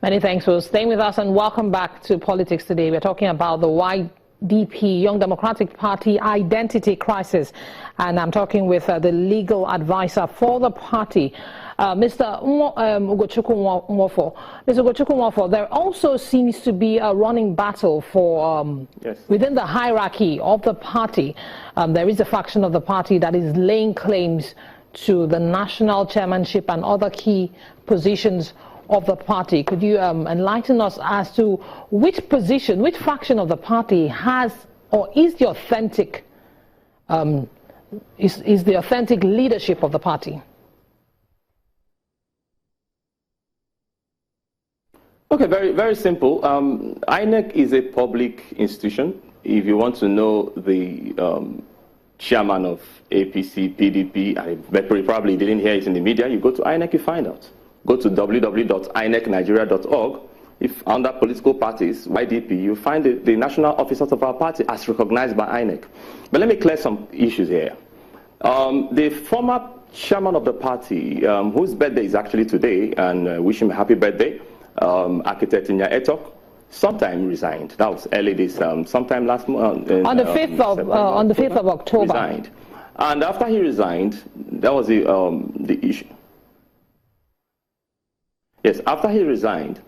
Many thanks for staying with us, and welcome back to Politics Today. We're talking about the YDP, Young Democratic Party identity crisis, and I'm talking with the legal advisor for the party, Mr. Ugochukwu Nwofo. Mr. Ugochukwu Nwofo, there also seems to be a running battle for within the hierarchy of the party. There is a faction of the party that is laying claims to the national chairmanship and other key positions of the party. Could you enlighten us as to which position, which faction of the party has or is the authentic is the authentic leadership of the party? Okay, very simple. INEC is a public institution. If you want to know the chairman of APC, PDP, and probably didn't hear it in the media, you go to INEC, you find out. Go to www.inecnigeria.org. If under political parties, YDP, you find the national officers of our party as recognized by INEC. But let me clear some issues here. The former chairman of the party, whose birthday is actually today, and wish him a happy birthday, architect Inya Etok, sometime resigned. That was early this, sometime last month. On the 5th of October. Resigned. And after he resigned, that was the issue. Yes, after he resigned,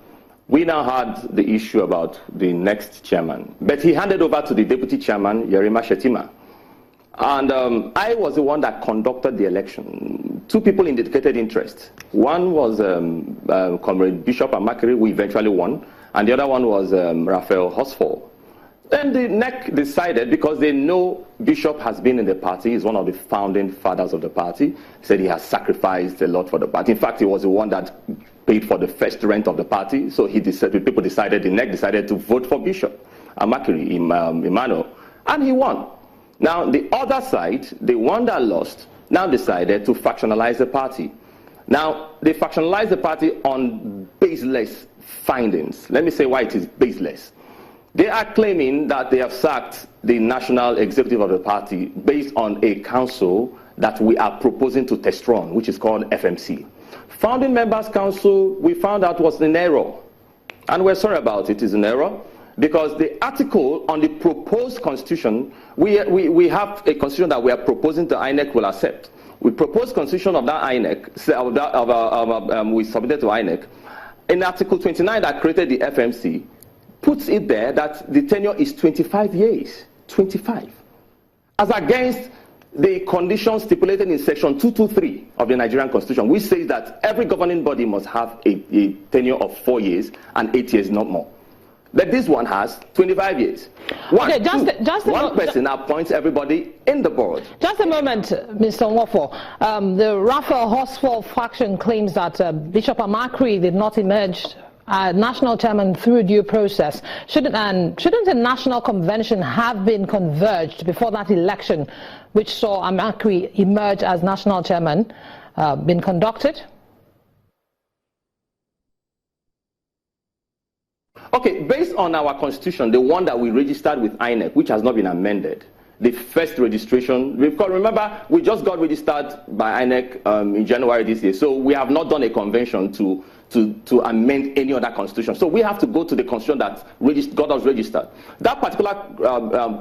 we now had the issue about the next chairman. But he handed over to the deputy chairman, Yerima Shetima. And I was the one that conducted the election. Two people indicated interest. One was Comrade Bishop Amakere, who eventually won, and the other one was Raphael Hosford. Then the NEC decided, because they know Bishop has been in the party, he's one of the founding fathers of the party, said he has sacrificed a lot for the party. In fact, he was the one that paid for the first rent of the party, so he decided, the NEC decided to vote for Bishop Amakere, Emmanuel, and he won. Now, the other side, the one that lost, now decided to factionalize the party. Now, they factionalized the party on baseless findings. Let me say why it is baseless. They are claiming that they have sacked the national executive of the party based on a council that we are proposing to test run, which is called FMC. Founding Members Council, we found out was an error. And we're sorry about it, it's an error, because the article on the proposed constitution, we have a constitution that we are proposing the INEC will accept. We proposed constitution of that INEC, we submitted to INEC. In Article 29 that created the FMC, puts it there that the tenure is 25 years, 25. As against the conditions stipulated in Section 223 of the Nigerian Constitution, which says that every governing body must have a tenure of 4 years and 8 years, not more. But this one has 25 years. One person appoints everybody in the board. Just a moment, Mr. Nwofo. The Raphael Hosford faction claims that Bishop Amakere did not emerge national chairman through due process. Shouldn't a national convention have been converged before that election, which saw Amakere emerge as national chairman, been conducted? Okay, based on our constitution, the one that we registered with INEC, which has not been amended, the first registration, remember, we just got registered by INEC in January this year, so we have not done a convention to amend any other constitution. So we have to go to the constitution that got us registered. That particular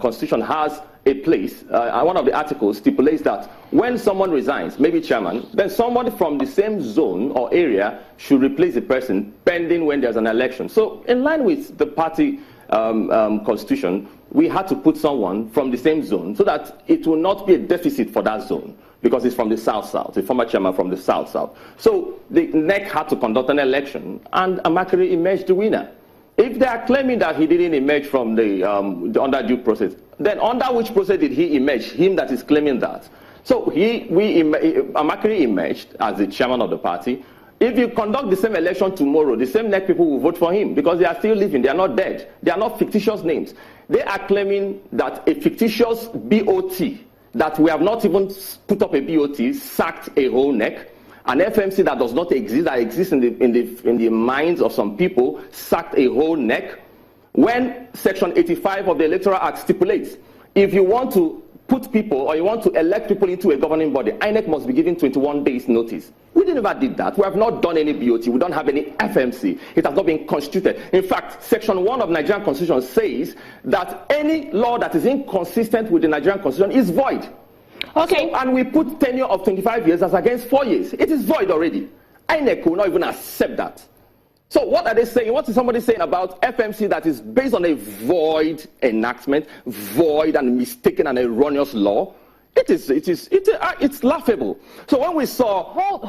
constitution has a place, one of the articles stipulates that when someone resigns, maybe chairman, then somebody from the same zone or area should replace the person pending when there's an election. So in line with the party constitution, we had to put someone from the same zone so that it will not be a deficit for that zone, because it's from the South-South, the former chairman from the South-South. So the NEC had to conduct an election, and Amakere emerged the winner. If they are claiming that he didn't emerge from the under due process, then under which process did he emerge, him that is claiming that? So Amakere emerged as the chairman of the party. If you conduct the same election tomorrow, the same NEC people will vote for him, because they are still living, they are not dead. They are not fictitious names. They are claiming that a fictitious BOT, that we have not even put up a BOT, sacked a whole NEC. An FMC that does not exist, that exists in the minds of some people, sacked a whole NEC. When Section 85 of the Electoral Act stipulates, if you want to put people or you want to elect people into a governing body, INEC must be given 21 days notice. We We never did that. We have not done any BOT. We don't have any FMC. It has not been constituted. In fact, Section 1 of Nigerian Constitution says that any law that is inconsistent with the Nigerian Constitution is void. Okay. So, and we put tenure of 25 years as against 4 years. It is void already. INEC will not even accept that. So what are they saying? What is somebody saying about FMC that is based on a void enactment, void and mistaken and erroneous law? It's laughable. So when we saw hold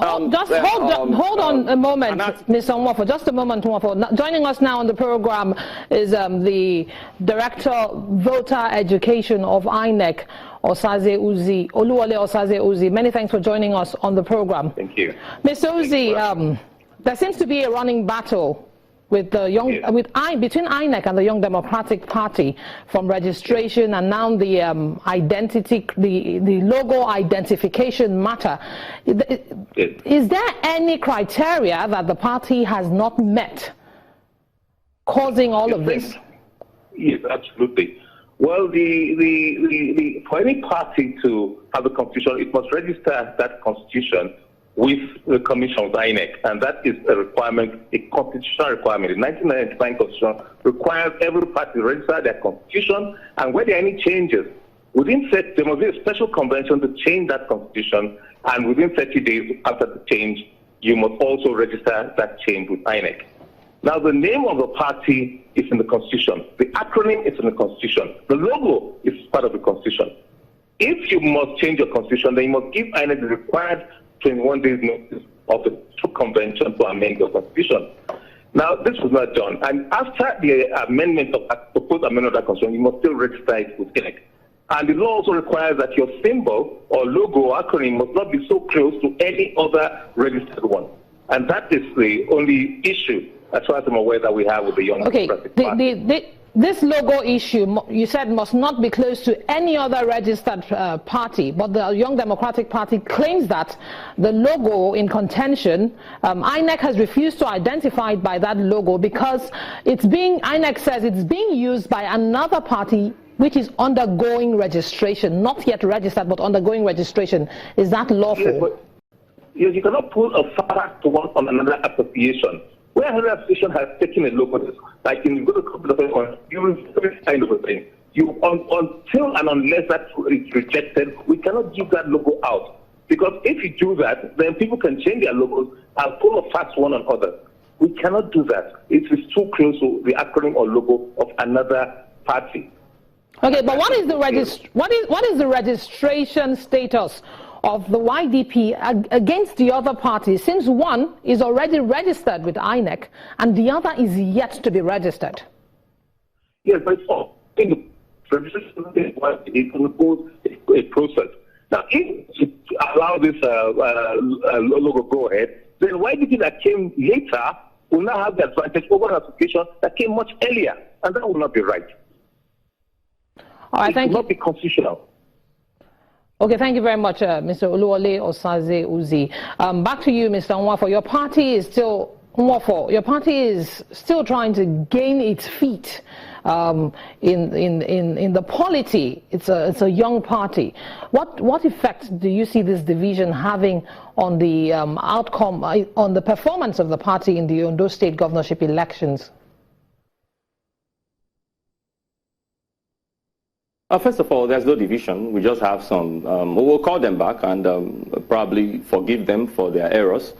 on a moment, Mr. Nwafo, just a moment, Nwafo. Joining us now on the program is the Director Voter Education of INEC, Osazi-Uzzi, Oluwole Osazi-Uzzi. Many thanks for joining us on the program. Thank you. Mr. Uzzi, there seems to be a running battle with the between INEC and the Young Democratic Party from registration and now the identity, the logo identification matter. Is there any criteria that the party has not met causing all of this? Yes, absolutely. Well, for any party to have a constitution, it must register that constitution with the Commission of INEC, and that is a requirement, a constitutional requirement. The 1999 Constitution requires every party to register their constitution, and where there are any changes, there must be a special convention to change that constitution, and within 30 days after the change, you must also register that change with INEC. Now, the name of the party is in the Constitution. The acronym is in the Constitution. The logo is part of the Constitution. If you must change your Constitution, then you must give INEC the required 21 days notice of the convention to amend the Constitution. Now, this was not done. And after the amendment of proposed amendment of that Constitution, you must still register it with INEC. And the law also requires that your symbol or logo or acronym must not be so close to any other registered one. And that is the only issue, as far as I'm aware, that we have with the Young Democratic Party. This logo issue, you said, must not be close to any other registered party, but the Young Democratic Party claims that the logo in contention, INEC has refused to identify it by that logo because INEC says it's being used by another party which is undergoing registration, not yet registered, but undergoing registration. Is that lawful? Yes, you cannot put a fact to one on another association. Where another association has taken a look at this, like in the couple of things, you will kind of a thing. Until and unless that is rejected, we cannot give that logo out. Because if you do that, then people can change their logos and pull a fast one on others. We cannot do that. It is too close to the acronym or logo of another party. Okay, but what is the registration status of the YDP against the other parties, since one is already registered with INEC and the other is yet to be registered? Yes, but it's registration is going a process. Now, if you allow this logo go ahead, then YDP that came later will now have the advantage over an application that came much earlier, and that will not be right. All right, thank you. It will not be constitutional. Okay, thank you very much, Mr. Oluwole Osazi-Uzzi. Back to you, Mr. Nwafo. Your party is still trying to gain its feet in the polity. It's a young party. What effect do you see this division having on the outcome, on the performance of the party in the Ondo State governorship elections? First of all, there's no division. We just have some, we'll call them back and probably forgive them for their errors.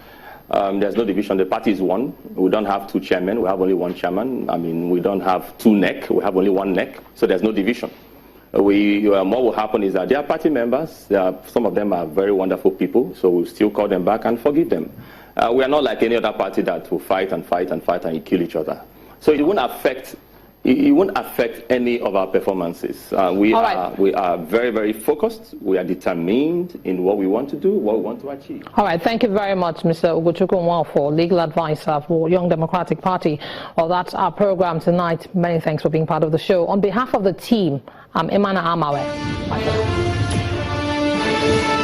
There's no division. The party is one. We don't have two chairmen. We have only one chairman. I mean, we don't have two neck. We have only one neck. So there's no division. What will happen is that they are party members. Some of them are very wonderful people. So we'll still call them back and forgive them. We are not like any other party that will fight and fight and fight and kill each other. So it won't affect any of our performances. We are very, very focused. We are determined in what we want to do, what we want to achieve. All right. Thank you very much, Mr. Ugochukwu Nwafo, legal advisor for Young Democratic Party. Well, that's our program tonight. Many thanks for being part of the show. On behalf of the team, I'm Imana Amawe. Bye for now.